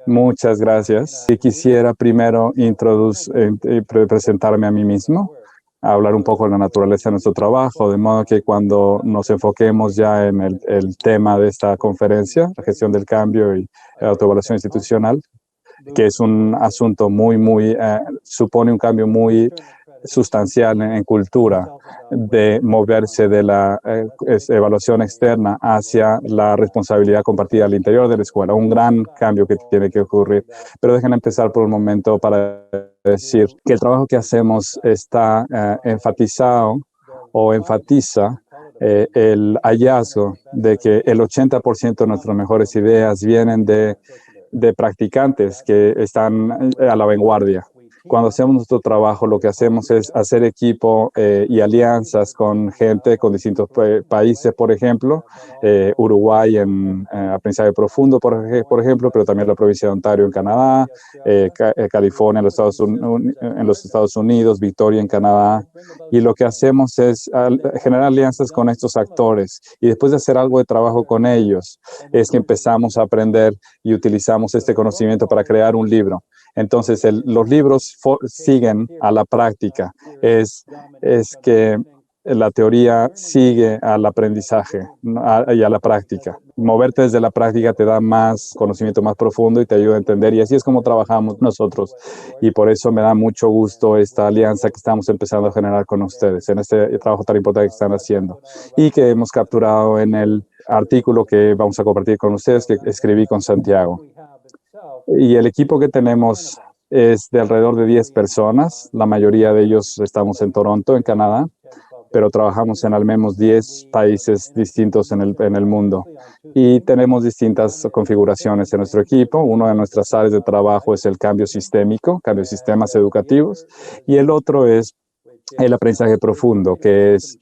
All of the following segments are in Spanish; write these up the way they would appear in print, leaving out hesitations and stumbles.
Muchas gracias. Y quisiera primero presentarme a mí mismo, hablar un poco de la naturaleza de nuestro trabajo, de modo que cuando nos enfoquemos ya en el tema de esta conferencia, la gestión del cambio y la autoevaluación institucional, que es un asunto supone un cambio muy sustancial en cultura, de moverse de la evaluación externa hacia la responsabilidad compartida al interior de la escuela, un gran cambio que tiene que ocurrir. Pero déjenme empezar por un momento para decir que el trabajo que hacemos está enfatizado o enfatiza el hallazgo de que el 80% de nuestras mejores ideas vienen de practicantes que están a la vanguardia. Cuando hacemos nuestro trabajo, lo que hacemos es hacer equipo y alianzas con gente, con distintos países, por ejemplo, Uruguay en aprendizaje profundo, por ejemplo, pero también la provincia de Ontario en Canadá, California en los Estados Unidos, Victoria en Canadá. Y lo que hacemos es generar alianzas con estos actores. Y después de hacer algo de trabajo con ellos, es que empezamos a aprender y utilizamos este conocimiento para crear un libro. Entonces, los libros siguen a la práctica. Es que la teoría sigue al aprendizaje y a la práctica. Moverte desde la práctica te da más conocimiento más profundo y te ayuda a entender. Y así es como trabajamos nosotros. Y por eso me da mucho gusto esta alianza que estamos empezando a generar con ustedes en este trabajo tan importante que están haciendo y que hemos capturado en el artículo que vamos a compartir con ustedes que escribí con Santiago. Y el equipo que tenemos es de alrededor de 10 personas. La mayoría de ellos estamos en Toronto, en Canadá, pero trabajamos en al menos 10 países distintos en el mundo. Y tenemos distintas configuraciones en nuestro equipo. Una de nuestras áreas de trabajo es el cambio sistémico, cambio de sistemas educativos, y el otro es el aprendizaje profundo, que es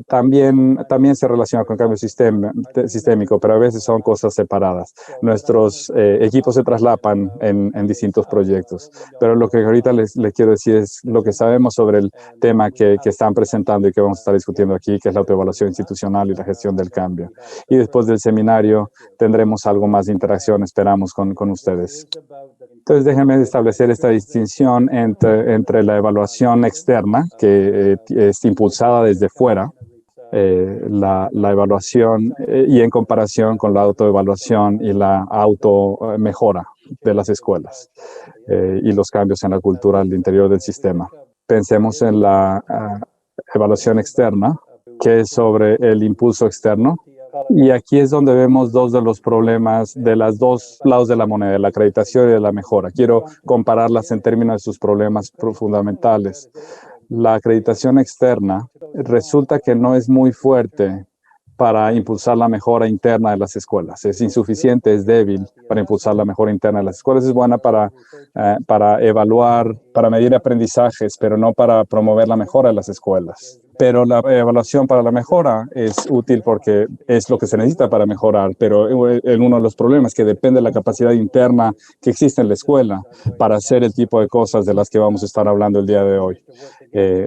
también se relaciona con cambio sistémico, pero a veces son cosas separadas. Nuestros equipos se traslapan en distintos proyectos, pero lo que ahorita les quiero decir es lo que sabemos sobre el tema que están presentando y que vamos a estar discutiendo aquí, que es la autoevaluación institucional y la gestión del cambio. Y después del seminario tendremos algo más de interacción, esperamos, con ustedes. Entonces, déjenme establecer esta distinción entre la evaluación externa, que es impulsada desde fuera, la evaluación y en comparación con la autoevaluación y la automejora de las escuelas y los cambios en la cultura al interior del sistema. Pensemos en la evaluación externa, que es sobre el impulso externo. Y aquí es donde vemos dos de los problemas de los dos lados de la moneda, de la acreditación y de la mejora. Quiero compararlas en términos de sus problemas fundamentales. La acreditación externa resulta que no es muy fuerte para impulsar la mejora interna de las escuelas. Es insuficiente, es débil para impulsar la mejora interna de las escuelas. Es buena para evaluar, para medir aprendizajes, pero no para promover la mejora de las escuelas. Pero la evaluación para la mejora es útil porque es lo que se necesita para mejorar, pero uno de los problemas es que depende de la capacidad interna que existe en la escuela para hacer el tipo de cosas de las que vamos a estar hablando el día de hoy.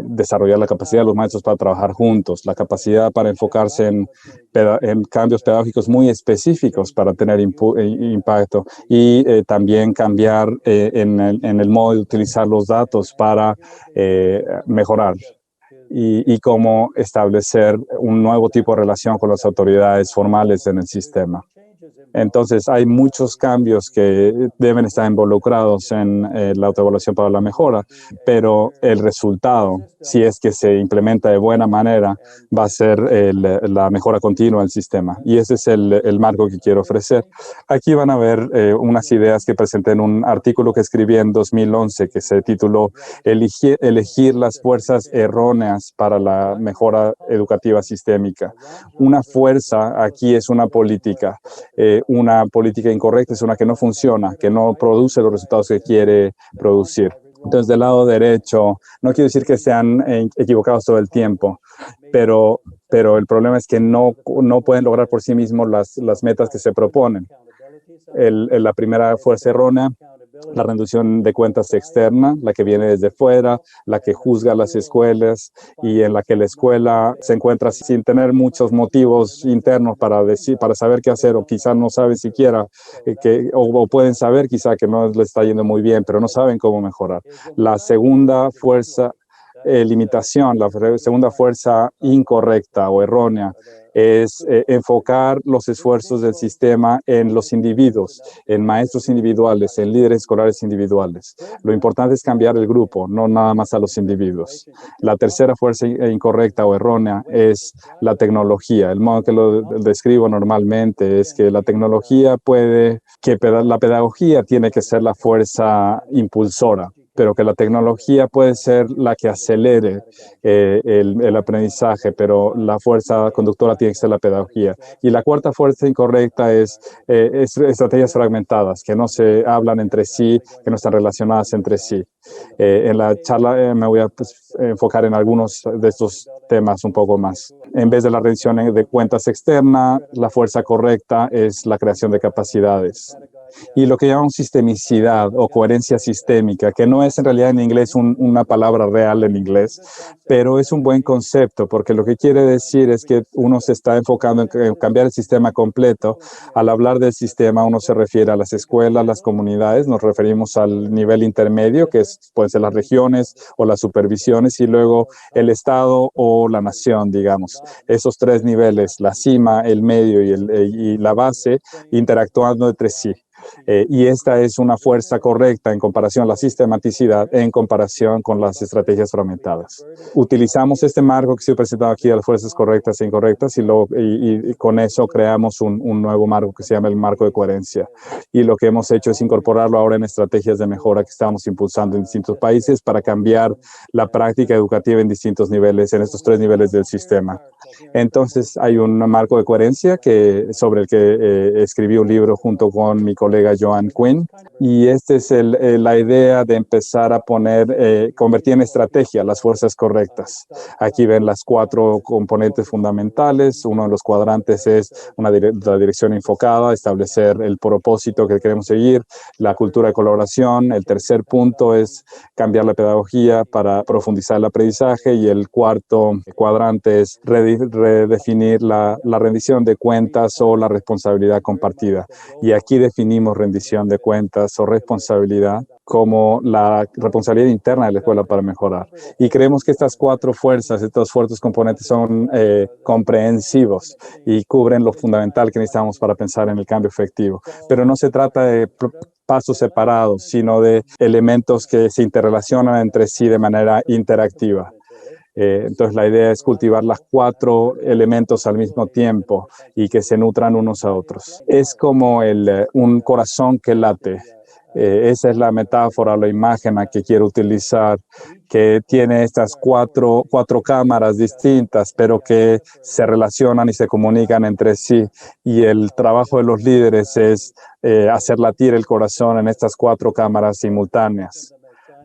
Desarrollar la capacidad de los maestros para trabajar juntos, la capacidad para enfocarse en cambios pedagógicos muy específicos para tener impacto y también cambiar en el modo de utilizar los datos para mejorar. Y cómo establecer un nuevo tipo de relación con las autoridades formales en el sistema. Entonces, hay muchos cambios que deben estar involucrados en la autoevaluación para la mejora, pero el resultado, si es que se implementa de buena manera, va a ser la mejora continua del sistema. Y ese es el marco que quiero ofrecer. Aquí van a ver unas ideas que presenté en un artículo que escribí en 2011 que se tituló Elegir las fuerzas erróneas para la mejora educativa sistémica. Una fuerza aquí es una política incorrecta es una que no funciona, que no produce los resultados que quiere producir. Entonces, del lado derecho, no quiero decir que sean equivocados todo el tiempo, pero el problema es que no pueden lograr por sí mismos las metas que se proponen. La primera fuerza errónea La rendición de cuentas externa, la que viene desde fuera, la que juzga las escuelas y en la que la escuela se encuentra sin tener muchos motivos internos para decir, para saber qué hacer, o quizás no saben siquiera o pueden saber quizá que no les está yendo muy bien, pero no saben cómo mejorar. La segunda fuerza, limitación, la segunda fuerza incorrecta o errónea es enfocar los esfuerzos del sistema en los individuos, en maestros individuales, en líderes escolares individuales. Lo importante es cambiar el grupo, no nada más a los individuos. La tercera fuerza incorrecta o errónea es la tecnología. El modo que lo describo normalmente es que la tecnología la pedagogía tiene que ser la fuerza impulsora, pero que la tecnología puede ser la que acelere el aprendizaje, pero la fuerza conductora tiene que ser la pedagogía. Y la cuarta fuerza incorrecta es estrategias fragmentadas, que no se hablan entre sí, que no están relacionadas entre sí. En la charla me voy a enfocar en algunos de estos temas un poco más. En vez de la rendición de cuentas externa, la fuerza correcta es la creación de capacidades. Y lo que llamamos sistemicidad o coherencia sistémica, que no es en realidad en inglés una palabra real en inglés, pero es un buen concepto porque lo que quiere decir es que uno se está enfocando en cambiar el sistema completo. Al hablar del sistema, uno se refiere a las escuelas, las comunidades, nos referimos al nivel intermedio, que pueden ser las regiones o las supervisiones, y luego el Estado o la nación, digamos. Esos tres niveles, la cima, el medio y la base, interactuando entre sí. Y esta es una fuerza correcta en comparación a la sistematicidad, en comparación con las estrategias fragmentadas. Utilizamos este marco que estoy presentando aquí de las fuerzas correctas e incorrectas y con eso creamos un nuevo marco que se llama el marco de coherencia. Y lo que hemos hecho es incorporarlo ahora en estrategias de mejora que estamos impulsando en distintos países para cambiar la práctica educativa en distintos niveles, en estos tres niveles del sistema. Entonces hay un marco de coherencia sobre el que escribí un libro junto con mi colega Joan Quinn, y esta es la idea de empezar a convertir en estrategia las fuerzas correctas. Aquí ven las cuatro componentes fundamentales. Uno de los cuadrantes es la dirección enfocada, establecer el propósito que queremos seguir, la cultura de colaboración. El tercer punto es cambiar la pedagogía para profundizar el aprendizaje, y el cuarto cuadrante es redefinir la rendición de cuentas o la responsabilidad compartida. Y aquí definimos rendición de cuentas o responsabilidad como la responsabilidad interna de la escuela para mejorar. Y creemos que estas cuatro fuerzas, estos fuertes componentes son comprehensivos y cubren lo fundamental que necesitamos para pensar en el cambio efectivo. Pero no se trata de pasos separados, sino de elementos que se interrelacionan entre sí de manera interactiva. Entonces la idea es cultivar los cuatro elementos al mismo tiempo y que se nutran unos a otros. Es como un corazón que late. Esa es la metáfora, la imagen que quiero utilizar, que tiene estas cuatro cámaras distintas, pero que se relacionan y se comunican entre sí. Y el trabajo de los líderes es hacer latir el corazón en estas cuatro cámaras simultáneas.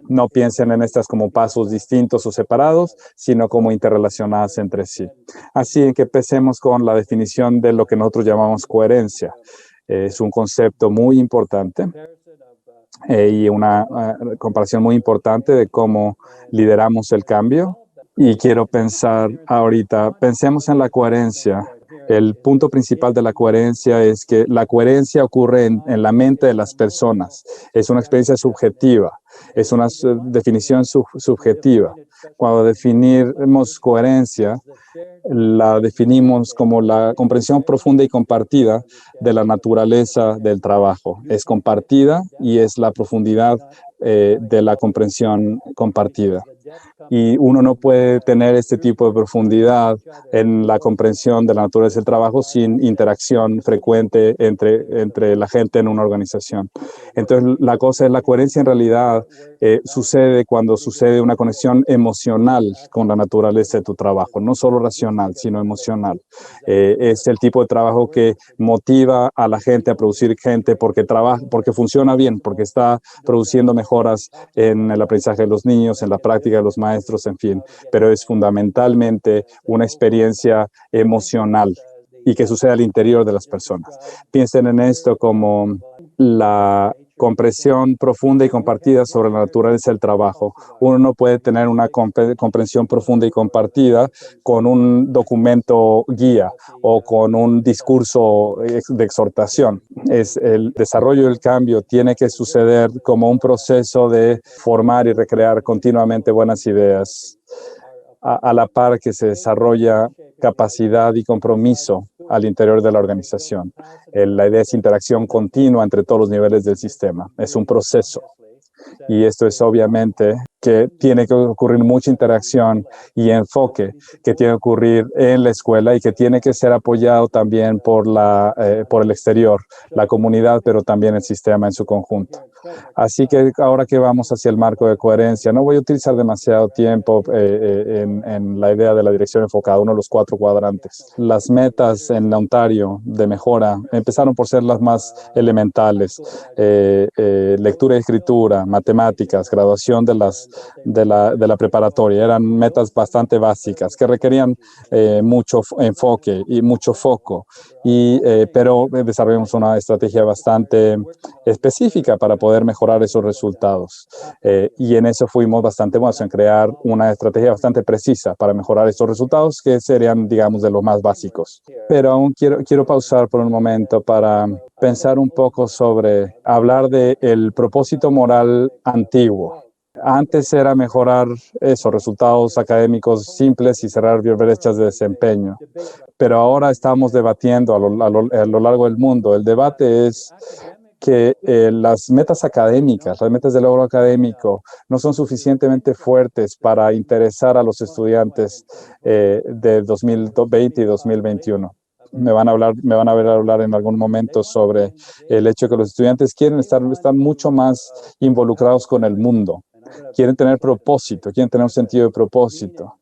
No piensen en estas como pasos distintos o separados, sino como interrelacionadas entre sí. Así que empecemos con la definición de lo que nosotros llamamos coherencia. Es un concepto muy importante y una comparación muy importante de cómo lideramos el cambio. Y quiero pensar ahorita, pensemos en la coherencia. El punto principal de la coherencia es que la coherencia ocurre en la mente de las personas. Es una experiencia subjetiva, es una definición subjetiva. Cuando definimos coherencia, la definimos como la comprensión profunda y compartida de la naturaleza del trabajo. Es compartida y es la profundidad de la comprensión compartida. Y uno no puede tener este tipo de profundidad en la comprensión de la naturaleza del trabajo sin interacción frecuente entre la gente en una organización. Entonces, la cosa es la coherencia en realidad sucede cuando sucede una conexión emocional con la naturaleza de tu trabajo, no solo racional, sino emocional. Es el tipo de trabajo que motiva a la gente a producir gente porque funciona bien, porque está produciendo mejoras en el aprendizaje de los niños, en la práctica de los maestros, en fin, pero es fundamentalmente una experiencia emocional y que sucede al interior de las personas. Piensen en esto como comprensión profunda y compartida sobre la naturaleza del trabajo. Uno no puede tener una comprensión profunda y compartida con un documento guía o con un discurso de exhortación. El desarrollo del cambio tiene que suceder como un proceso de formar y recrear continuamente buenas ideas, a la par que se desarrolla capacidad y compromiso al interior de la organización. La idea es interacción continua entre todos los niveles del sistema. Es un proceso. Y esto es obviamente que tiene que ocurrir mucha interacción y enfoque que tiene que ocurrir en la escuela y que tiene que ser apoyado también por el exterior, la comunidad, pero también el sistema en su conjunto. Así que ahora que vamos hacia el marco de coherencia, no voy a utilizar demasiado tiempo en la idea de la dirección enfocada, uno de los 4 cuadrantes. Las metas en Ontario de mejora empezaron por ser las más elementales: lectura y escritura, matemáticas, graduación de la preparatoria. Eran metas bastante básicas que requerían mucho enfoque y mucho foco, pero desarrollamos una estrategia bastante específica para poder mejorar esos resultados. Y en eso fuimos bastante buenos, en crear una estrategia bastante precisa para mejorar estos resultados, que serían, digamos, de los más básicos. Pero aún quiero pausar por un momento para pensar un poco sobre hablar del propósito moral antiguo. Antes era mejorar esos resultados académicos simples y cerrar brechas de desempeño. Pero ahora estamos debatiendo a lo largo del mundo. El debate es que las metas académicas, las metas de logro académico, no son suficientemente fuertes para interesar a los estudiantes de 2020 y 2021. Me van a ver hablar en algún momento sobre el hecho de que los estudiantes están mucho más involucrados con el mundo. Quieren tener propósito, quieren tener un sentido de propósito.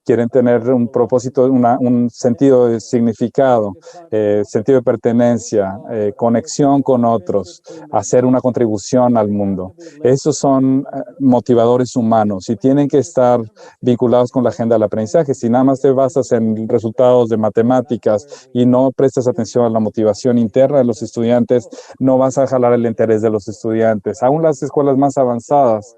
Quieren tener un propósito, un sentido de significado, sentido de pertenencia, conexión con otros, hacer una contribución al mundo. Esos son motivadores humanos y tienen que estar vinculados con la agenda del aprendizaje. Si nada más te basas en resultados de matemáticas y no prestas atención a la motivación interna de los estudiantes, no vas a jalar el interés de los estudiantes. Aún las escuelas más avanzadas,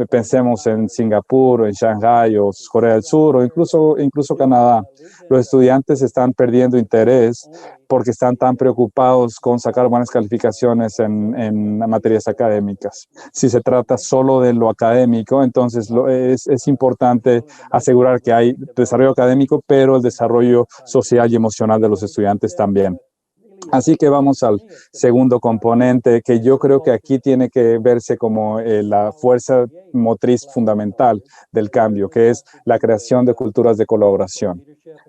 pensemos en Singapur, o en Shanghái, o Corea del Sur, o incluso Canadá, los estudiantes están perdiendo interés porque están tan preocupados con sacar buenas calificaciones en materias académicas. Si se trata solo de lo académico, entonces es importante asegurar que hay desarrollo académico, pero el desarrollo social y emocional de los estudiantes también. Así que vamos al segundo componente, que yo creo que aquí tiene que verse como la fuerza motriz fundamental del cambio, que es la creación de culturas de colaboración.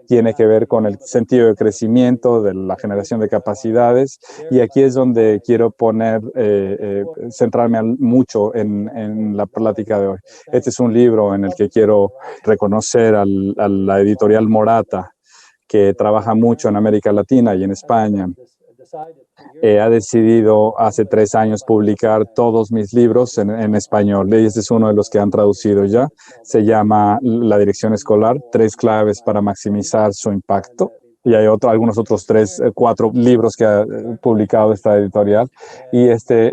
Tiene que ver con el sentido de crecimiento, de la generación de capacidades, y aquí es donde quiero centrarme mucho en la plática de hoy. Este es un libro en el que quiero reconocer a la editorial Morata, que trabaja mucho en América Latina y en España. Ha decidido hace 3 años publicar todos mis libros en español. Y este es uno de los que han traducido ya. Se llama La Dirección Escolar, 3 claves para maximizar su impacto. Y hay algunos otros 4 libros que ha publicado esta editorial. Y este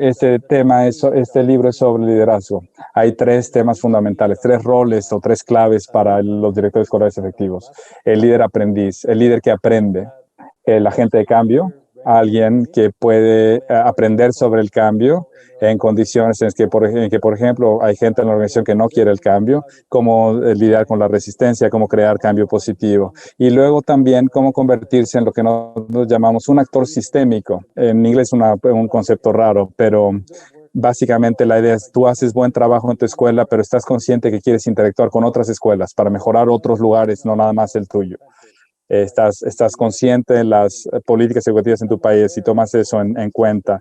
libro es sobre liderazgo. Hay 3 temas fundamentales, 3 roles o 3 claves para los directores escolares efectivos. El líder aprendiz, el líder que aprende, el agente de cambio, alguien que puede aprender sobre el cambio en condiciones en que, por ejemplo, hay gente en la organización que no quiere el cambio, cómo lidiar con la resistencia, cómo crear cambio positivo. Y luego también cómo convertirse en lo que nosotros llamamos un actor sistémico. En inglés es un concepto raro, pero básicamente la idea es: tú haces buen trabajo en tu escuela, pero estás consciente que quieres interactuar con otras escuelas para mejorar otros lugares, no nada más el tuyo. Estás consciente de las políticas educativas en tu país y tomas eso en cuenta,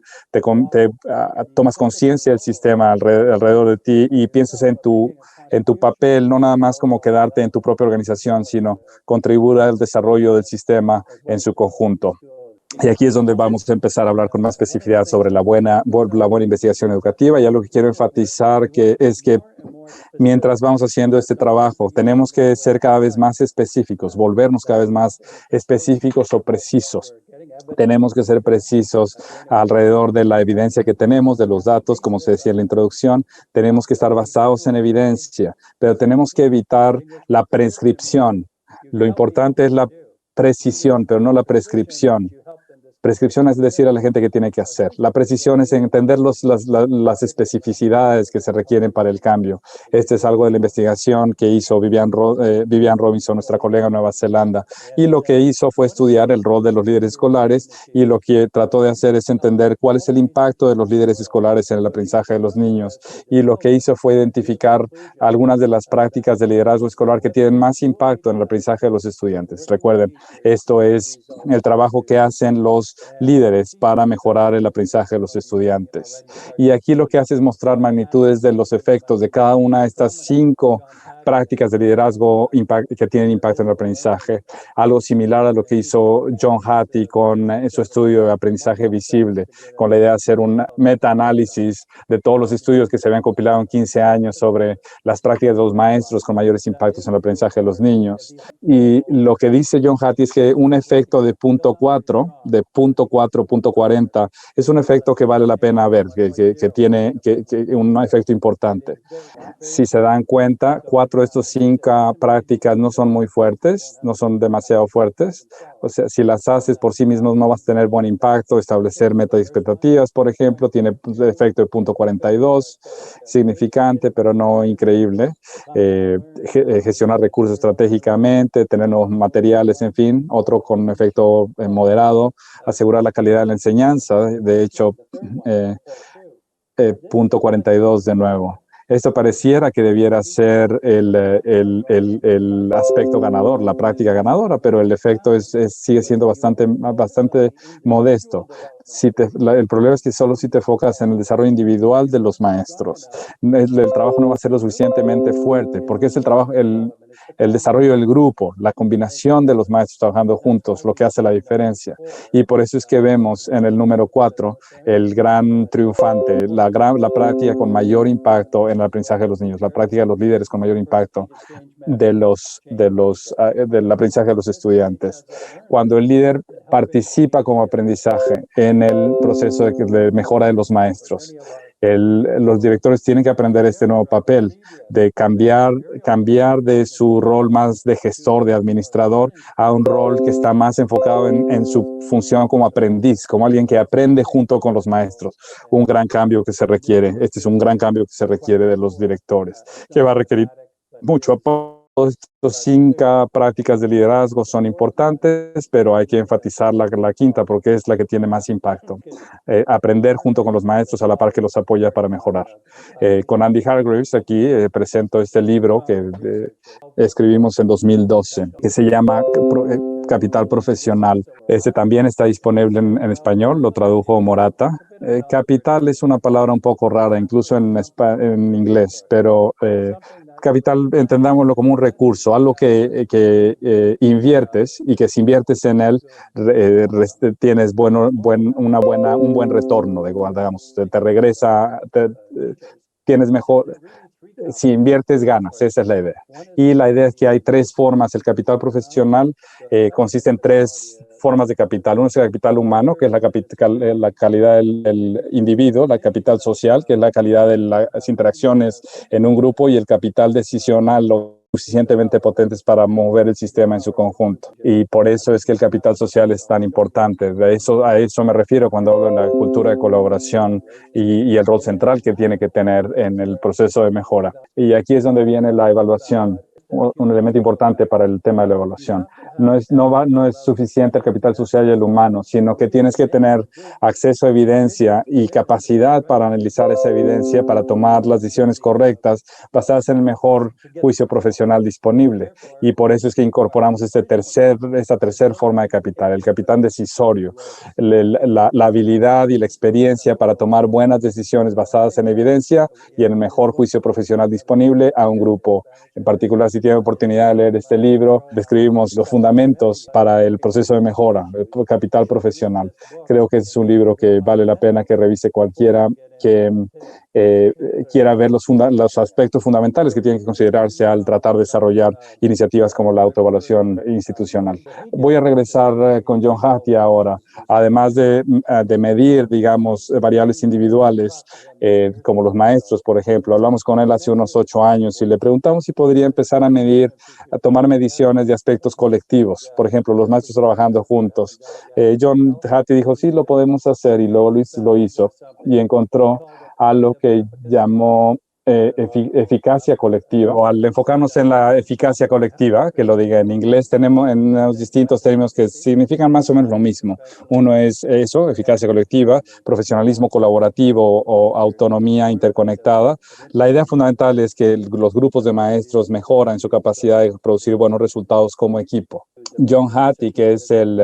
tomas conciencia del sistema alrededor de ti y piensas en tu papel, no nada más como quedarte en tu propia organización, sino contribuir al desarrollo del sistema en su conjunto. Y aquí es donde vamos a empezar a hablar con más especificidad sobre la buena investigación educativa. Y lo que quiero enfatizar es que mientras vamos haciendo este trabajo, tenemos que ser cada vez más específicos, volvernos cada vez más específicos o precisos Tenemos que ser precisos alrededor de la evidencia que tenemos, de los datos, como se decía en la introducción. Tenemos que estar basados en evidencia, pero tenemos que evitar la prescripción. Lo importante es la precisión, pero no la prescripción. Prescripción es decir a la gente qué tiene que hacer. La precisión es entender las especificidades que se requieren para el cambio. Este es algo de la investigación que hizo Vivian Robinson, nuestra colega en Nueva Zelanda. Y lo que hizo fue estudiar el rol de los líderes escolares, y lo que trató de hacer es entender cuál es el impacto de los líderes escolares en el aprendizaje de los niños. Y lo que hizo fue identificar algunas de las prácticas de liderazgo escolar que tienen más impacto en el aprendizaje de los estudiantes. Recuerden, esto es el trabajo que hacen los líderes para mejorar el aprendizaje de los estudiantes. Y aquí lo que hace es mostrar magnitudes de los efectos de cada una de estas 5 prácticas de liderazgo que tienen impacto en el aprendizaje. Algo similar a lo que hizo John Hattie con su estudio de aprendizaje visible, con la idea de hacer un meta-análisis de todos los estudios que se habían compilado en 15 años sobre las prácticas de los maestros con mayores impactos en el aprendizaje de los niños. Y lo que dice John Hattie es que un efecto de punto 4, punto 40, es un efecto que vale la pena ver, que tiene un efecto importante. Si se dan cuenta, 4 de estos 5 prácticas no son muy fuertes, no son demasiado fuertes. O sea, si las haces por sí mismos no vas a tener buen impacto. Establecer metas y expectativas, por ejemplo, tiene efecto de punto 42, significante, pero no increíble. Gestionar recursos estratégicamente, tener nuevos materiales, en fin. Otro con efecto moderado. Asegurar la calidad de la enseñanza. De hecho, punto 42 de nuevo. Esto pareciera que debiera ser el aspecto ganador, la práctica ganadora, pero el efecto sigue siendo bastante modesto. El problema es que solo si te enfocas en el desarrollo individual de los maestros, el trabajo no va a ser lo suficientemente fuerte, porque es el desarrollo del grupo, la combinación de los maestros trabajando juntos, lo que hace la diferencia. Y por eso es que vemos en el número 4 el gran triunfante, la práctica con mayor impacto en el aprendizaje de los niños, la práctica de los líderes con mayor impacto del aprendizaje de los estudiantes. Cuando el líder participa como aprendizaje en el proceso de mejora de los maestros, los directores tienen que aprender este nuevo papel de cambiar de su rol más de gestor, de administrador, a un rol que está más enfocado en su función como aprendiz, como alguien que aprende junto con los maestros. Un gran cambio que se requiere. Este es un gran cambio que se requiere de los directores, que va a requerir mucho apoyo. Estos 5 prácticas de liderazgo son importantes, pero hay que enfatizar la 5ª porque es la que tiene más impacto. Aprender junto con los maestros a la par que los apoya para mejorar. Con Andy Hargreaves aquí presento este libro que escribimos en 2012, que se llama Capital Profesional. Este también está disponible en español, lo tradujo Morata. Capital es una palabra un poco rara, incluso en inglés, pero capital, entendámoslo como un recurso, algo que inviertes, y que si inviertes en él tienes un buen retorno, digamos, te regresa, tienes mejor. Si inviertes, ganas. Esa es la idea. Y la idea es que hay 3 formas. El capital profesional consiste en 3 formas de capital. Uno es el capital humano, que es la calidad del individuo; la capital social, que es la calidad de las interacciones en un grupo; y el capital decisional, lo suficientemente potentes para mover el sistema en su conjunto. Y por eso es que el capital social es tan importante. A eso me refiero cuando hablo de la cultura de colaboración y el rol central que tiene que tener en el proceso de mejora. Y aquí es donde viene la evaluación, un elemento importante para el tema de la evaluación. No es suficiente el capital social y el humano, sino que tienes que tener acceso a evidencia y capacidad para analizar esa evidencia, para tomar las decisiones correctas basadas en el mejor juicio profesional disponible. Y por eso es que incorporamos esta tercera forma de capital, el capital decisorio, la habilidad y la experiencia para tomar buenas decisiones basadas en evidencia y en el mejor juicio profesional disponible a un grupo en particular. Si tienen oportunidad de leer este libro, describimos los fundamentos fundamentos para el proceso de mejora, el capital profesional. Creo que es un libro que vale la pena que revise cualquiera que eh, quiera ver los aspectos fundamentales que tienen que considerarse al tratar de desarrollar iniciativas como la autoevaluación institucional. Voy a regresar con John Hattie ahora. Además de medir, digamos, variables individuales, como los maestros, por ejemplo. Hablamos con él hace unos 8 años y le preguntamos si podría empezar a tomar mediciones de aspectos colectivos. Por ejemplo, los maestros trabajando juntos. John Hattie dijo, sí, lo podemos hacer, y luego lo hizo y encontró a lo que llamó eficacia colectiva, o al enfocarnos en la eficacia colectiva, que lo diga en inglés, tenemos en unos distintos términos que significan más o menos lo mismo. Uno es eso, eficacia colectiva, profesionalismo colaborativo o autonomía interconectada. La idea fundamental es que los grupos de maestros mejoran su capacidad de producir buenos resultados como equipo. John Hattie, que es el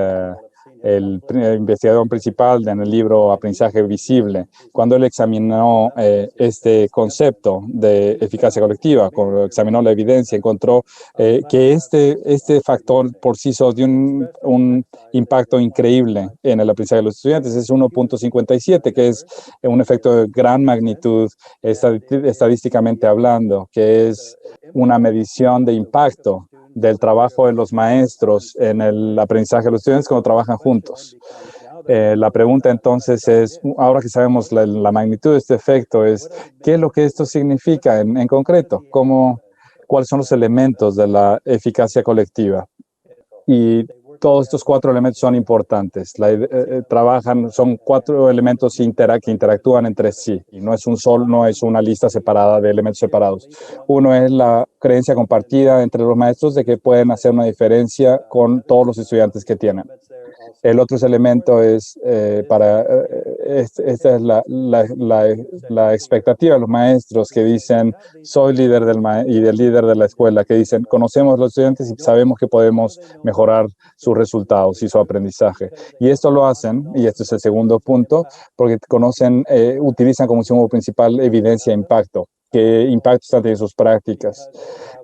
investigador principal en el libro Aprendizaje Visible, cuando él examinó este concepto de eficacia colectiva, cuando examinó la evidencia, encontró que este factor por sí solo tiene un impacto increíble en el aprendizaje de los estudiantes. Es 1.57, que es un efecto de gran magnitud estadísticamente hablando, que es una medición de impacto del trabajo de los maestros en el aprendizaje de los estudiantes cuando trabajan juntos. La pregunta entonces es, ahora que sabemos la magnitud de este efecto, es ¿qué es lo que esto significa en concreto? ¿Cuáles son los elementos de la eficacia colectiva? Y todos estos 4 elementos son importantes. Son 4 elementos que interactúan entre sí. Y no es una lista separada de elementos separados. Uno es la creencia compartida entre los maestros de que pueden hacer una diferencia con todos los estudiantes que tienen. El otro elemento es esta es la expectativa de los maestros que dicen, soy líder del líder de la escuela, que dicen, conocemos a los estudiantes y sabemos que podemos mejorar sus resultados y su aprendizaje. Y esto lo hacen, y este es el segundo punto, porque utilizan como símbolo principal evidencia e impacto. ¿Qué impacto están teniendo sus prácticas?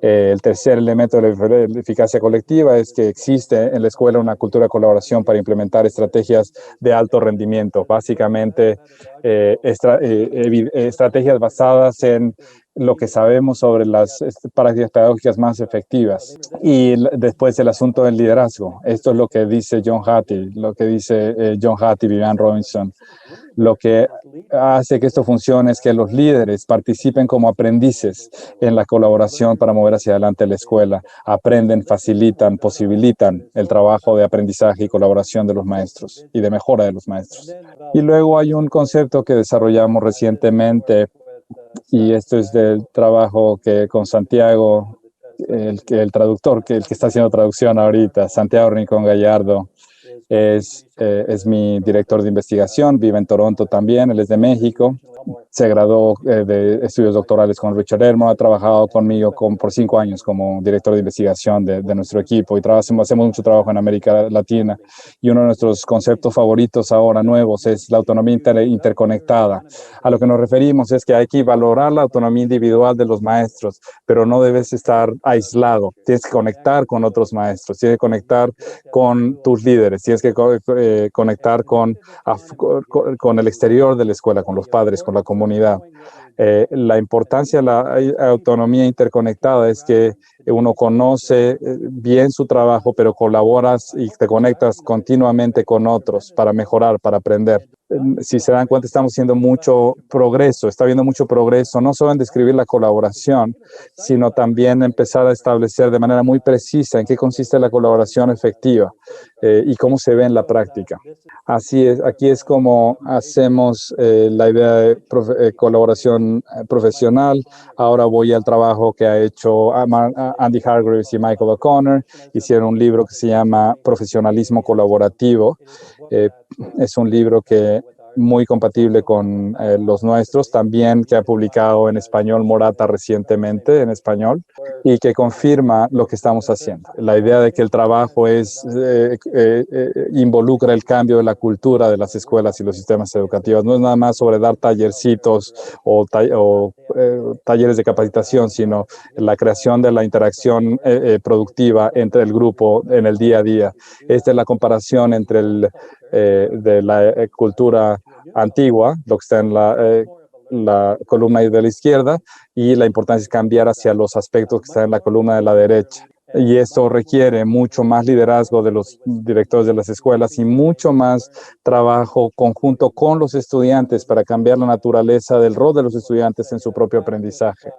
El tercer elemento de la eficacia colectiva es que existe en la escuela una cultura de colaboración para implementar estrategias de alto rendimiento, básicamente estrategias basadas en lo que sabemos sobre las prácticas pedagógicas más efectivas. Y después el asunto del liderazgo. Esto es lo que dice John Hattie, Vivian Robinson. Lo que hace que esto funcione es que los líderes participen como aprendices en la colaboración para mover hacia adelante la escuela. Aprenden, facilitan, posibilitan el trabajo de aprendizaje y colaboración de los maestros y de mejora de los maestros. Y luego hay un concepto que desarrollamos recientemente, y esto es del trabajo que con Santiago, el traductor, el que está haciendo traducción ahorita, Santiago Rincón Gallardo. Es mi director de investigación, vive en Toronto también, él es de México. Se graduó de estudios doctorales con Richard Elmore, ha trabajado conmigo por 5 años como director de investigación de nuestro equipo, y hacemos mucho trabajo en América Latina. Y uno de nuestros conceptos favoritos ahora nuevos es la autonomía interconectada. A lo que nos referimos es que hay que valorar la autonomía individual de los maestros, pero no debes estar aislado. Tienes que conectar con otros maestros, tienes que conectar con tus líderes, tienes que conectar con el exterior de la escuela, con los padres, con la comunidad. La importancia de la autonomía interconectada es que uno conoce bien su trabajo, pero colaboras y te conectas continuamente con otros para mejorar, para aprender. Si se dan cuenta, estamos haciendo está habiendo mucho progreso, no solo en describir la colaboración, sino también empezar a establecer de manera muy precisa en qué consiste la colaboración efectiva y cómo se ve en la práctica. Así es, aquí es como hacemos la idea de colaboración profesional. Ahora voy al trabajo que ha hecho Andy Hargreaves y Michael O'Connor. Hicieron un libro que se llama Profesionalismo Colaborativo. Es un libro que muy compatible con los nuestros, también que ha publicado en español Morata recientemente, en español, y que confirma lo que estamos haciendo. La idea de que el trabajo involucra el cambio de la cultura de las escuelas y los sistemas educativos. No es nada más sobre dar tallercitos o talleres de capacitación, sino la creación de la interacción productiva entre el grupo en el día a día. Esta es la comparación entre de la cultura antigua, lo que está en la columna de la izquierda, y la importancia es cambiar hacia los aspectos que están en la columna de la derecha. Y esto requiere mucho más liderazgo de los directores de las escuelas y mucho más trabajo conjunto con los estudiantes para cambiar la naturaleza del rol de los estudiantes en su propio aprendizaje.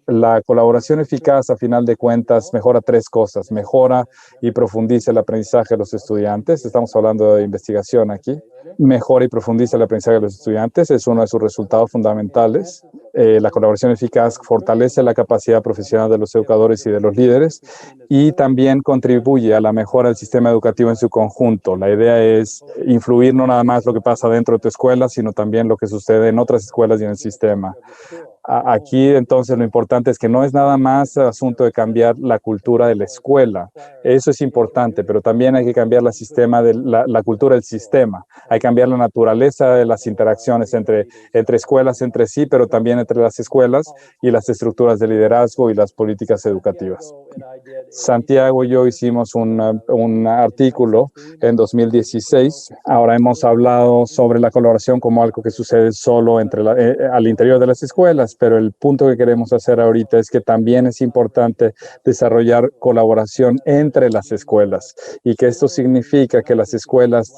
La colaboración eficaz, a final de cuentas, mejora tres cosas. Mejora y profundiza el aprendizaje de los estudiantes. Estamos hablando de investigación aquí. Mejora y profundiza el aprendizaje de los estudiantes. Es uno de sus resultados fundamentales. La colaboración eficaz fortalece la capacidad profesional de los educadores y de los líderes y también contribuye a la mejora del sistema educativo en su conjunto. La idea es influir no nada más lo que pasa dentro de tu escuela, sino también lo que sucede en otras escuelas y en el sistema. Aquí entonces lo importante es que no es nada más asunto de cambiar la cultura de la escuela. Eso es importante, pero también hay que cambiar la cultura del sistema. Hay que cambiar la naturaleza de las interacciones entre escuelas entre sí, pero también entre las escuelas y las estructuras de liderazgo y las políticas educativas. Santiago y yo hicimos un artículo en 2016. Ahora hemos hablado sobre la colaboración como algo que sucede solo al interior de las escuelas, pero el punto que queremos hacer ahorita es que también es importante desarrollar colaboración entre las escuelas y que esto significa que las escuelas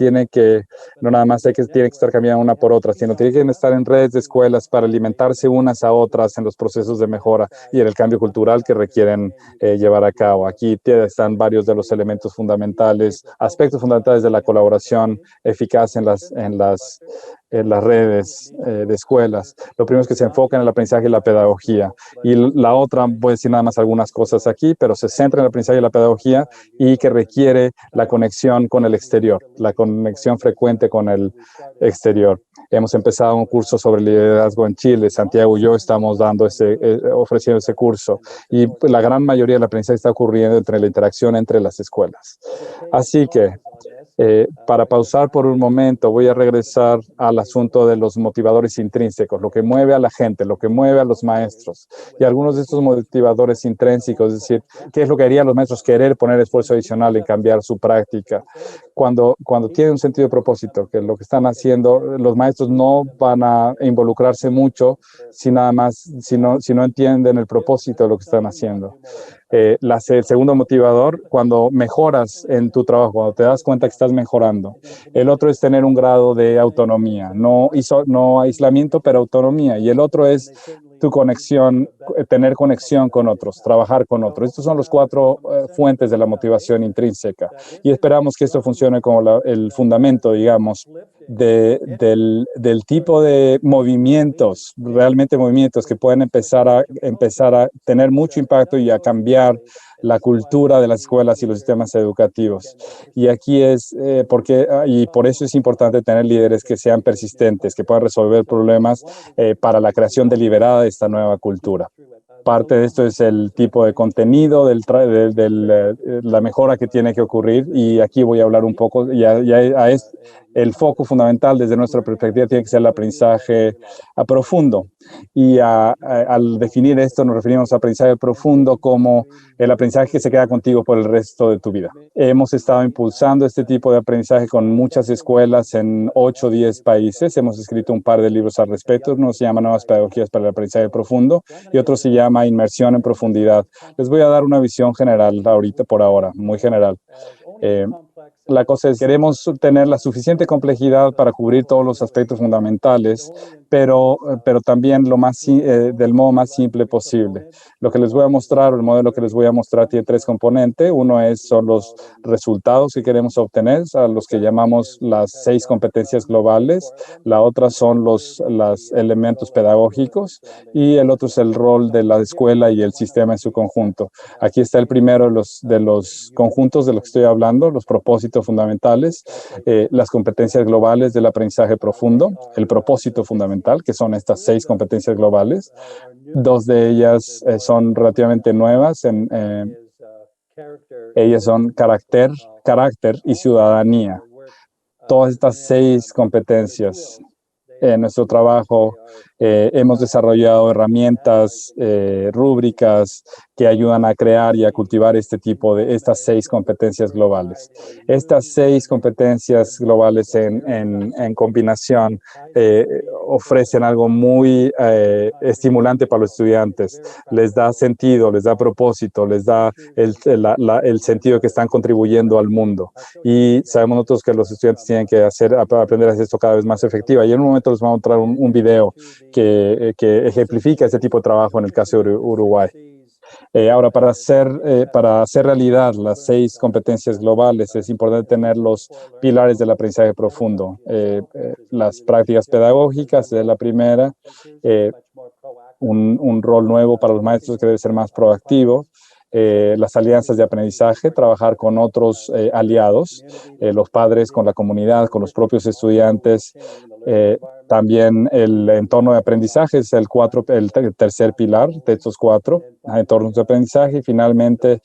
no nada más tienen que estar cambiando una por otra, sino tienen que estar en redes de escuelas para alimentarse unas a otras en los procesos de mejora y en el cambio cultural que requieren llevar a cabo. Aquí están varios de los elementos fundamentales, aspectos fundamentales de la colaboración eficaz en las redes de escuelas. Lo primero es que se enfoca en el aprendizaje y la pedagogía. Y la otra, voy a decir nada más algunas cosas aquí, pero se centra en el aprendizaje y la pedagogía y que requiere la conexión con el exterior, la conexión frecuente con el exterior. Hemos empezado un curso sobre liderazgo en Chile. Santiago y yo estamos ofreciendo ese curso. Y la gran mayoría del aprendizaje está ocurriendo entre la interacción entre las escuelas. Así que, para pausar por un momento, voy a regresar al asunto de los motivadores intrínsecos, lo que mueve a la gente, lo que mueve a los maestros. Y algunos de estos motivadores intrínsecos, es decir, ¿qué es lo que harían los maestros? Querer poner esfuerzo adicional en cambiar su práctica. Cuando tienen un sentido de propósito, que lo que están haciendo, los maestros no van a involucrarse mucho si no entienden el propósito de lo que están haciendo. El segundo motivador, cuando mejoras en tu trabajo, cuando te das cuenta que estás mejorando. El otro es tener un grado de autonomía, no aislamiento, pero autonomía. Y el otro es tu conexión, tener conexión con otros, trabajar con otros. Estos son los cuatro fuentes de la motivación intrínseca. Y esperamos que esto funcione como el fundamento, digamos, del tipo de movimientos, realmente movimientos que pueden empezar a tener mucho impacto y a cambiar la cultura de las escuelas y los sistemas educativos. Y aquí y por eso es importante tener líderes que sean persistentes, que puedan resolver problemas para la creación deliberada de esta nueva cultura. Parte de esto es el tipo de contenido, la mejora que tiene que ocurrir, y aquí voy a hablar un poco, el foco fundamental desde nuestra perspectiva tiene que ser el aprendizaje profundo. Y al definir esto nos referimos a aprendizaje profundo como el aprendizaje que se queda contigo por el resto de tu vida. Hemos estado impulsando este tipo de aprendizaje con muchas escuelas en 8 o 10 países. Hemos escrito un par de libros al respecto. Uno se llama Nuevas Pedagogías para el Aprendizaje Profundo y otro se llama Inmersión en Profundidad. Les voy a dar una visión general por ahora, muy general. La cosa es, queremos tener la suficiente complejidad para cubrir todos los aspectos fundamentales, pero también del modo más simple posible. Lo que les voy a mostrar, el modelo que les voy a mostrar tiene tres componentes. Uno son los resultados que queremos obtener, a los que llamamos las 6 competencias globales. La otra son los elementos pedagógicos y el otro es el rol de la escuela y el sistema en su conjunto. Aquí está el primero de los conjuntos de los que estoy hablando, los propósitos fundamentales, las competencias globales del aprendizaje profundo, el propósito fundamental, que son estas 6 competencias globales. 2 de ellas son relativamente nuevas. Ellas son carácter y ciudadanía. Todas estas 6 competencias en nuestro trabajo hemos desarrollado herramientas, rúbricas que ayudan a crear y a cultivar estas 6 competencias globales. Estas 6 competencias globales en combinación ofrecen algo muy estimulante para los estudiantes. Les da sentido, les da propósito, les da el sentido que están contribuyendo al mundo. Y sabemos nosotros que los estudiantes tienen que aprender a hacer esto cada vez más efectivo. Y en un momento les vamos a mostrar un video que ejemplifica este tipo de trabajo en el caso de Uruguay. Ahora, para hacer realidad las 6 competencias globales, es importante tener los pilares del aprendizaje profundo. Las prácticas pedagógicas es la primera, un rol nuevo para los maestros que debe ser más proactivo. Las alianzas de aprendizaje, trabajar con otros aliados, los padres, con la comunidad, con los propios estudiantes. También el entorno de aprendizaje es el tercer pilar de estos 4 entornos de aprendizaje. Y finalmente,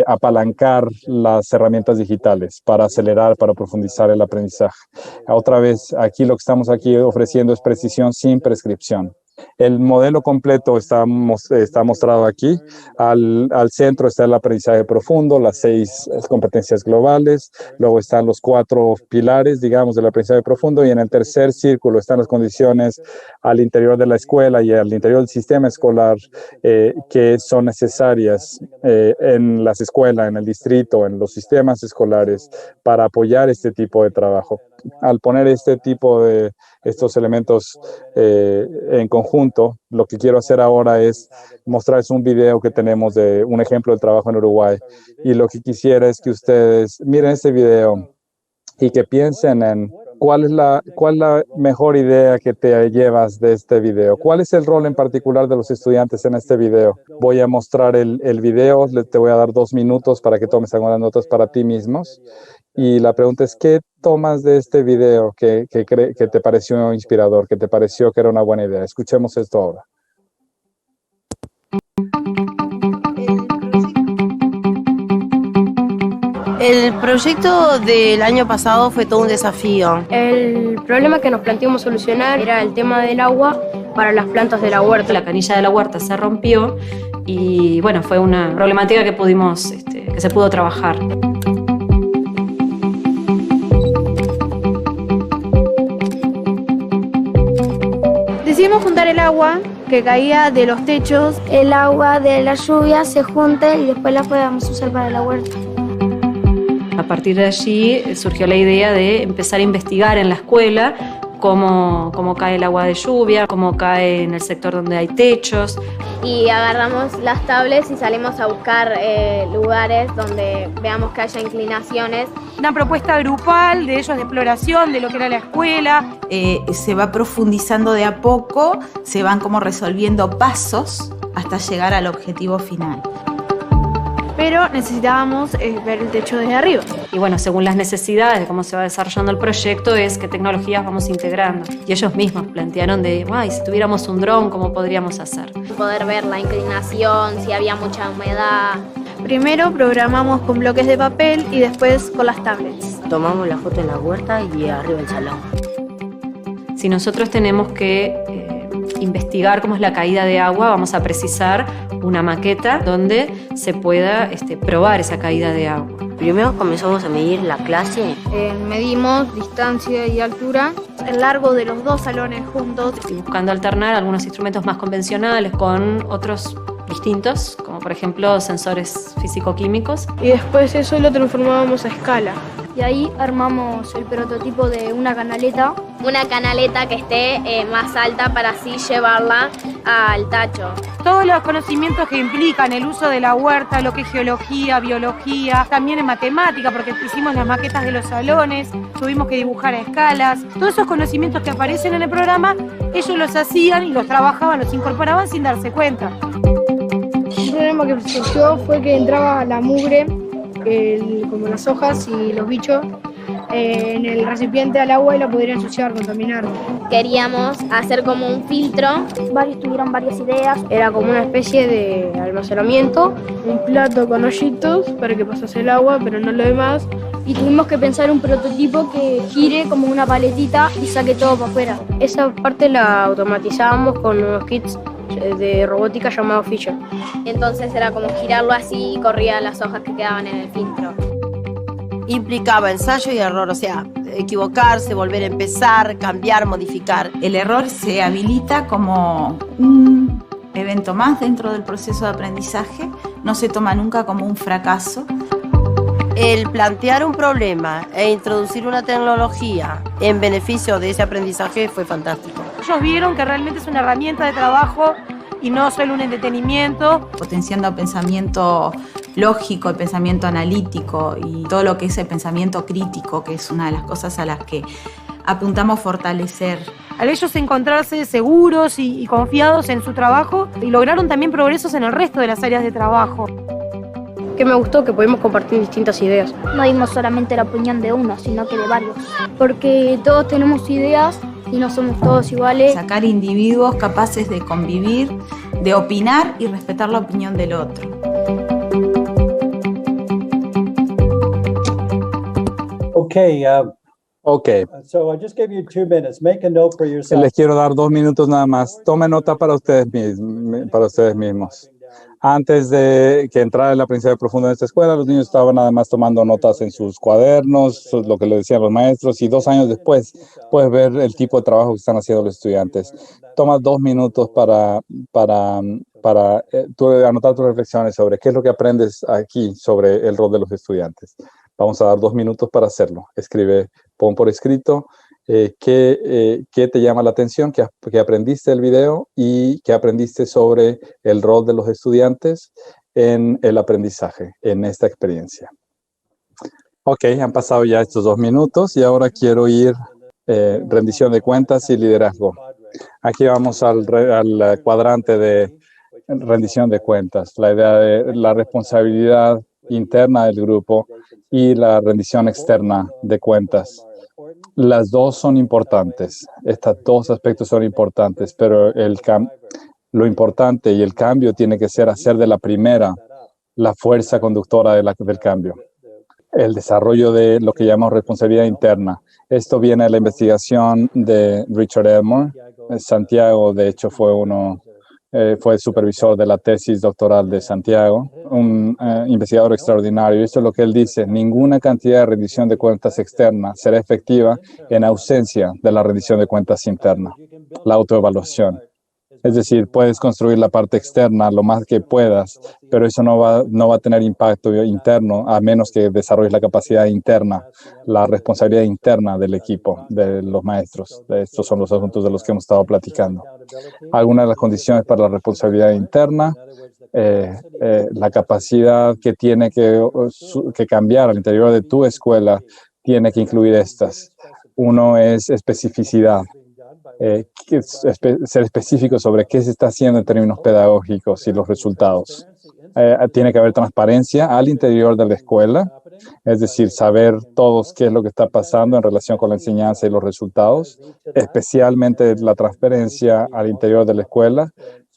apalancar las herramientas digitales para acelerar, para profundizar el aprendizaje. Otra vez, aquí lo que estamos ofreciendo es precisión sin prescripción. El modelo completo está mostrado aquí. Al centro está el aprendizaje profundo, las 6 competencias globales. Luego están los 4 pilares, digamos, del aprendizaje profundo. Y en el tercer círculo están las condiciones al interior de la escuela y al interior del sistema escolar que son necesarias en las escuelas, en el distrito, en los sistemas escolares para apoyar este tipo de trabajo. Al poner estos elementos en conjunto, lo que quiero hacer ahora es mostrarles un video que tenemos de un ejemplo del trabajo en Uruguay. Y lo que quisiera es que ustedes miren este video y que piensen en cuál es la mejor idea que te llevas de este video. ¿Cuál es el rol en particular de los estudiantes en este video? Voy a mostrar el video, te voy a dar 2 minutos para que tomes algunas notas para ti mismos. Y la pregunta es, ¿qué tomas de este video que te pareció inspirador, que te pareció que era una buena idea? Escuchemos esto ahora. El proyecto del año pasado fue todo un desafío. El problema que nos planteamos solucionar era el tema del agua para las plantas de la huerta. La canilla de la huerta se rompió y bueno, fue una problemática que que se pudo trabajar. Decidimos juntar el agua que caía de los techos. El agua de la lluvia se junte y después la podamos usar para la huerta. A partir de allí surgió la idea de empezar a investigar en la escuela cómo cae el agua de lluvia, cómo cae en el sector donde hay techos. Y agarramos las tablets y salimos a buscar lugares donde veamos que haya inclinaciones. Una propuesta grupal de ellos de exploración de lo que era la escuela. Se va profundizando de a poco, se van como resolviendo pasos hasta llegar al objetivo final. Pero necesitábamos ver el techo desde arriba. Y bueno, según las necesidades de cómo se va desarrollando el proyecto, es qué tecnologías vamos integrando. Y ellos mismos plantearon si tuviéramos un dron, ¿cómo podríamos hacer? Poder ver la inclinación, si había mucha humedad. Primero programamos con bloques de papel y después con las tablets. Tomamos la foto en la huerta y arriba del salón. Si nosotros tenemos que investigar cómo es la caída de agua, vamos a precisar una maqueta donde se pueda probar esa caída de agua. Primero comenzamos a medir la clase. Medimos distancia y altura, el largo de los 2 salones juntos. Y buscando alternar algunos instrumentos más convencionales con otros distintos, como por ejemplo sensores físico-químicos. Y después eso lo transformábamos a escala. Y ahí armamos el prototipo de una canaleta. Una canaleta que esté más alta para así llevarla al tacho. Todos los conocimientos que implican el uso de la huerta, lo que es geología, biología, también en matemática, porque hicimos las maquetas de los salones, tuvimos que dibujar a escalas. Todos esos conocimientos que aparecen en el programa, ellos los hacían y los trabajaban, los incorporaban sin darse cuenta. Un problema que surgió fue que entraba la mugre, como las hojas y los bichos, en el recipiente al agua y la podría ensuciar, contaminar. Queríamos hacer como un filtro. Varios tuvieron varias ideas. Era como una especie de almacenamiento, un plato con hoyitos para que pasase el agua, pero no lo demás. Y tuvimos que pensar un prototipo que gire como una paletita y saque todo para afuera. Esa parte la automatizábamos con unos kits de robótica llamados Fisher. Entonces era como girarlo así y corría las hojas que quedaban en el filtro. Implicaba ensayo y error, o sea, equivocarse, volver a empezar, cambiar, modificar. El error se habilita como un evento más dentro del proceso de aprendizaje, no se toma nunca como un fracaso. El plantear un problema e introducir una tecnología en beneficio de ese aprendizaje fue fantástico. Ellos vieron que realmente es una herramienta de trabajo y no solo un entretenimiento. Potenciando el pensamiento lógico, el pensamiento analítico y todo lo que es el pensamiento crítico, que es una de las cosas a las que apuntamos fortalecer. Al ellos encontrarse seguros y confiados en su trabajo, y lograron también progresos en el resto de las áreas de trabajo. Que me gustó que pudimos compartir distintas ideas. No dimos solamente la opinión de uno, sino que de varios. Porque todos tenemos ideas y no somos todos iguales. Sacar individuos capaces de convivir, de opinar y respetar la opinión del otro. Ok. So I just gave you 2 minutes. Make a note for yourself. Les quiero dar 2 minutos nada más. Tomen nota para ustedes mismos. Antes de que entrara el aprendizaje profundo en esta escuela, los niños estaban además tomando notas en sus cuadernos, lo que les decían los maestros, y 2 años después puedes ver el tipo de trabajo que están haciendo los estudiantes. Toma 2 minutos para anotar tus reflexiones sobre qué es lo que aprendes aquí sobre el rol de los estudiantes. Vamos a dar 2 minutos para hacerlo. Pon por escrito qué te llama la atención, qué aprendiste del video y qué aprendiste sobre el rol de los estudiantes en el aprendizaje, en esta experiencia. Ok, han pasado ya estos 2 minutos y ahora quiero ir rendición de cuentas y liderazgo. Aquí vamos al cuadrante de rendición de cuentas, la idea de la responsabilidad interna del grupo y la rendición externa de cuentas. Las dos son importantes, estos 2 aspectos son importantes, pero lo importante y el cambio tiene que ser hacer de la primera la fuerza conductora del cambio. El desarrollo de lo que llamamos responsabilidad interna. Esto viene de la investigación de Richard Elmore. Santiago, de hecho, fue el supervisor de la tesis doctoral de Santiago, un investigador extraordinario. Esto es lo que él dice: ninguna cantidad de rendición de cuentas externa será efectiva en ausencia de la rendición de cuentas interna, la autoevaluación. Es decir, puedes construir la parte externa lo más que puedas, pero eso no va a tener impacto interno a menos que desarrolles la capacidad interna, la responsabilidad interna del equipo, de los maestros. Estos son los asuntos de los que hemos estado platicando. Algunas de las condiciones para la responsabilidad interna, la capacidad que tiene que cambiar al interior de tu escuela tiene que incluir estas. Uno es especificidad. Ser específico sobre qué se está haciendo en términos pedagógicos y los resultados. Tiene que haber transparencia al interior de la escuela, es decir, saber todos qué es lo que está pasando en relación con la enseñanza y los resultados, especialmente la transparencia al interior de la escuela,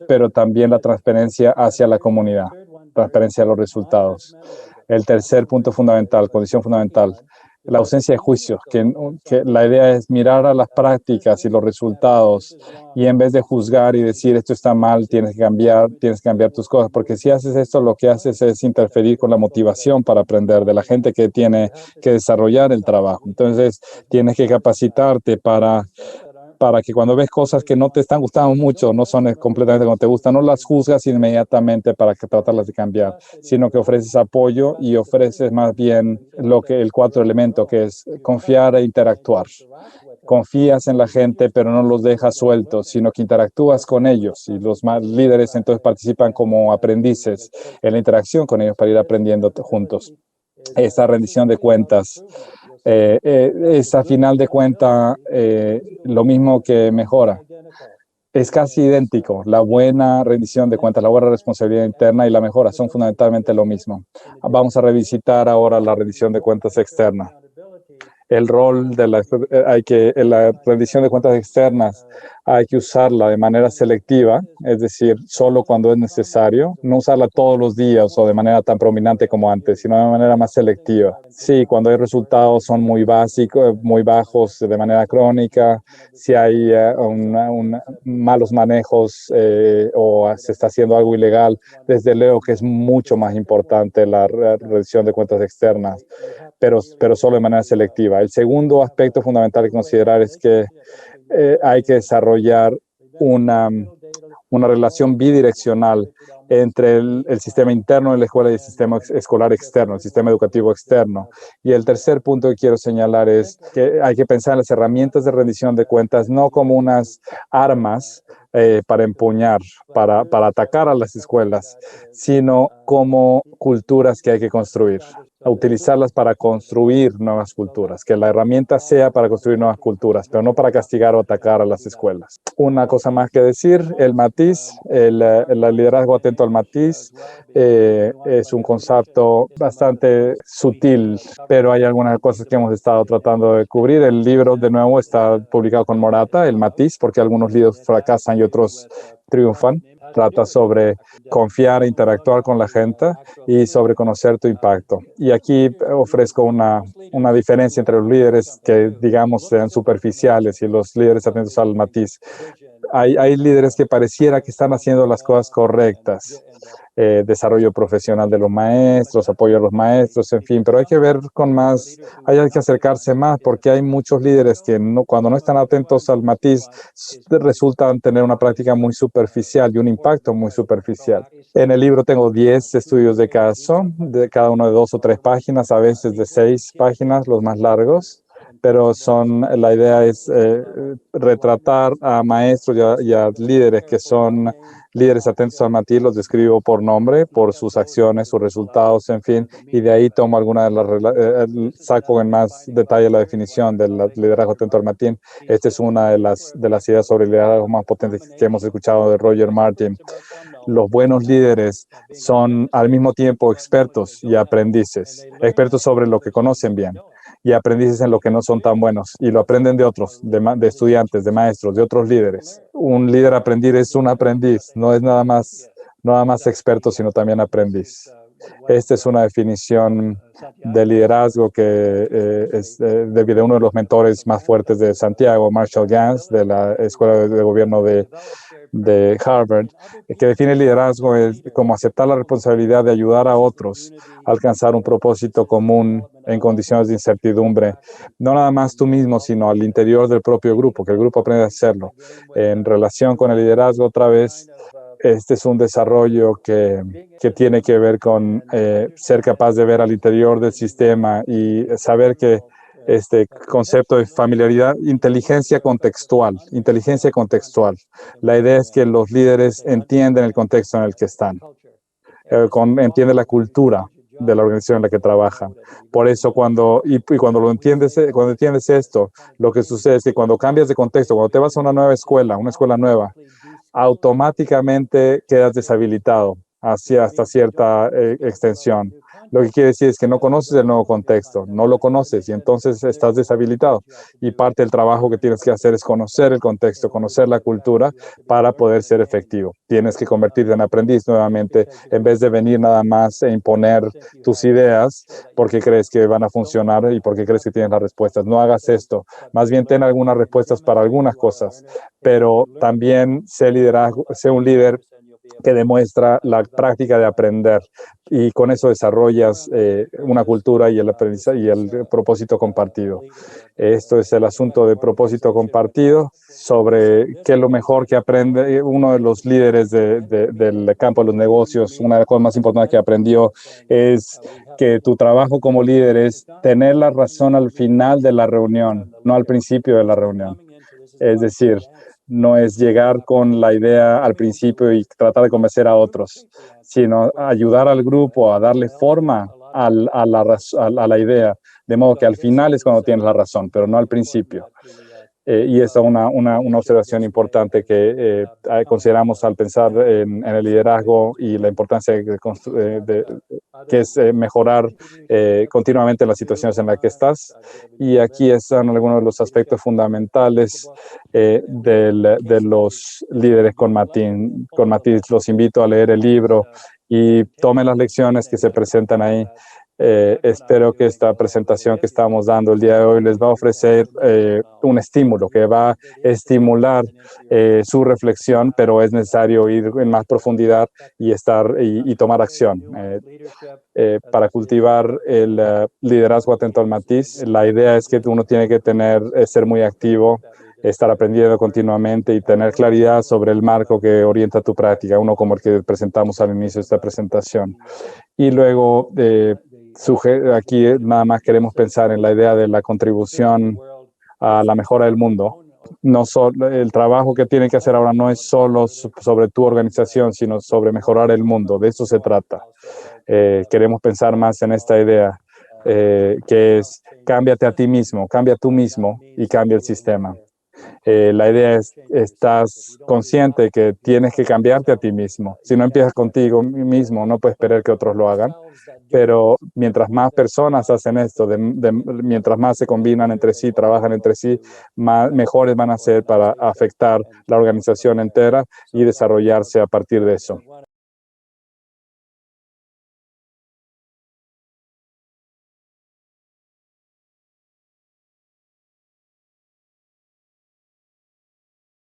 pero también la transparencia hacia la comunidad, transparencia a los resultados. El tercer punto fundamental, condición fundamental, la ausencia de juicios, que la idea es mirar a las prácticas y los resultados y en vez de juzgar y decir esto está mal, tienes que cambiar tus cosas, porque si haces esto lo que haces es interferir con la motivación para aprender de la gente que tiene que desarrollar el trabajo. Entonces tienes que capacitarte para para que cuando ves cosas que no te están gustando mucho, no son completamente como te gustan, no las juzgas inmediatamente para que tratarlas de cambiar, sino que ofreces apoyo y ofreces más bien el cuarto elemento, que es confiar e interactuar. Confías en la gente, pero no los dejas sueltos, sino que interactúas con ellos, y los más líderes entonces participan como aprendices en la interacción con ellos para ir aprendiendo juntos. Esa rendición de cuentas, esa final de cuenta, lo mismo que mejora. Es casi idéntico. La buena rendición de cuentas, la buena responsabilidad interna y la mejora son fundamentalmente lo mismo. Vamos a revisitar ahora la rendición de cuentas externa. El rol de la rendición de cuentas externas hay que usarla de manera selectiva, es decir, solo cuando es necesario, no usarla todos los días o de manera tan prominente como antes, sino de manera más selectiva. Sí, cuando hay resultados son muy básicos, muy bajos de manera crónica, si hay malos manejos o se está haciendo algo ilegal, desde luego que es mucho más importante la rendición de cuentas externas, pero solo de manera selectiva. El segundo aspecto fundamental que considerar es que hay que desarrollar una relación bidireccional entre el sistema interno de la escuela y el sistema escolar externo, el sistema educativo externo. Y el tercer punto que quiero señalar es que hay que pensar en las herramientas de rendición de cuentas no como unas armas para empuñar, para atacar a las escuelas, sino como culturas que hay que construir. A utilizarlas para construir nuevas culturas, que la herramienta sea para construir nuevas culturas, pero no para castigar o atacar a las escuelas. Una cosa más que decir, el matiz, el liderazgo atento al matiz, es un concepto bastante sutil, pero hay algunas cosas que hemos estado tratando de cubrir. El libro, de nuevo, está publicado con Morata, el matiz, porque algunos líderes fracasan y otros triunfan. Trata sobre confiar e interactuar con la gente y sobre conocer tu impacto. Y aquí ofrezco una diferencia entre los líderes que, digamos, sean superficiales y los líderes atentos al matiz. Hay líderes que pareciera que están haciendo las cosas correctas. Desarrollo profesional de los maestros, apoyo a los maestros, en fin, pero hay que ver con más, hay que acercarse más, porque hay muchos líderes que cuando no están atentos al matiz resultan tener una práctica muy superficial y un impacto muy superficial. En el libro tengo 10 estudios de caso, de cada uno de 2 o 3 páginas, a veces de 6 páginas, los más largos, pero la idea es retratar a maestros y a líderes que son líderes atentos al matiz, los describo por nombre, por sus acciones, sus resultados, en fin, y de ahí tomo alguna de las, saco en más detalle la definición del liderazgo atento al matiz. Esta es una de las ideas sobre el liderazgo más potentes que hemos escuchado de Roger Martin. Los buenos líderes son al mismo tiempo expertos y aprendices, expertos sobre lo que conocen bien y aprendices en lo que no son tan buenos, y lo aprenden de otros, de estudiantes, de maestros, de otros líderes. Un líder aprendiz es un aprendiz, no es nada más experto, sino también aprendiz. Esta es una definición de liderazgo que es de uno de los mentores más fuertes de Santiago, Marshall Gans, de la Escuela de Gobierno de Harvard, que define el liderazgo como aceptar la responsabilidad de ayudar a otros a alcanzar un propósito común en condiciones de incertidumbre, no nada más tú mismo, sino al interior del propio grupo, que el grupo aprenda a hacerlo. En relación con el liderazgo, otra vez, este es un desarrollo que tiene que ver con ser capaz de ver al interior del sistema y saber que este concepto de familiaridad, inteligencia contextual. La idea es que los líderes entienden el contexto en el que están, entienden la cultura de la organización en la que trabajan. Por eso cuando entiendes esto, lo que sucede es que cuando cambias de contexto, cuando te vas a una escuela nueva, automáticamente quedas deshabilitado hasta cierta extensión. Lo que quiere decir es que no conoces el nuevo contexto, no lo conoces y entonces estás deshabilitado. Y parte del trabajo que tienes que hacer es conocer el contexto, conocer la cultura para poder ser efectivo. Tienes que convertirte en aprendiz nuevamente en vez de venir nada más e imponer tus ideas porque crees que van a funcionar y porque crees que tienes las respuestas. No hagas esto. Más bien ten algunas respuestas para algunas cosas, pero también sé un líder que demuestra la práctica de aprender, y con eso desarrollas una cultura y el aprendizaje y el propósito compartido. Esto es el asunto de propósito compartido, sobre qué es lo mejor que aprende uno de los líderes del campo de los negocios. Una de las cosas más importantes que aprendió es que tu trabajo como líder es tener la razón al final de la reunión, no al principio de la reunión. Es decir, no es llegar con la idea al principio y tratar de convencer a otros, sino ayudar al grupo a darle forma a la idea, de modo que al final es cuando tienes la razón, pero no al principio. Y esta es una observación importante que consideramos al pensar en el liderazgo y la importancia que es mejorar continuamente las situaciones en las que estás. Y aquí están algunos de los aspectos fundamentales de los líderes con Matiz. Los invito a leer el libro y tomen las lecciones que se presentan ahí. Espero que esta presentación que estamos dando el día de hoy les va a ofrecer un estímulo, que va a estimular su reflexión, pero es necesario ir en más profundidad y tomar acción. Para cultivar el liderazgo atento al matiz, la idea es que uno tiene que ser muy activo, estar aprendiendo continuamente y tener claridad sobre el marco que orienta tu práctica, uno como el que presentamos al inicio de esta presentación. Y luego, aquí nada más queremos pensar en la idea de la contribución a la mejora del mundo. No solo, el trabajo que tienen que hacer ahora no es solo sobre tu organización, sino sobre mejorar el mundo. De eso se trata. Queremos pensar más en esta idea, que es cámbiate a ti mismo, cambia tú mismo y cambia el sistema. La idea es, estás consciente que tienes que cambiarte a ti mismo. Si no empiezas contigo mismo, no puedes esperar que otros lo hagan. Pero mientras más personas hacen esto, mientras más se combinan entre sí, trabajan entre sí, mejores van a ser para afectar la organización entera y desarrollarse a partir de eso.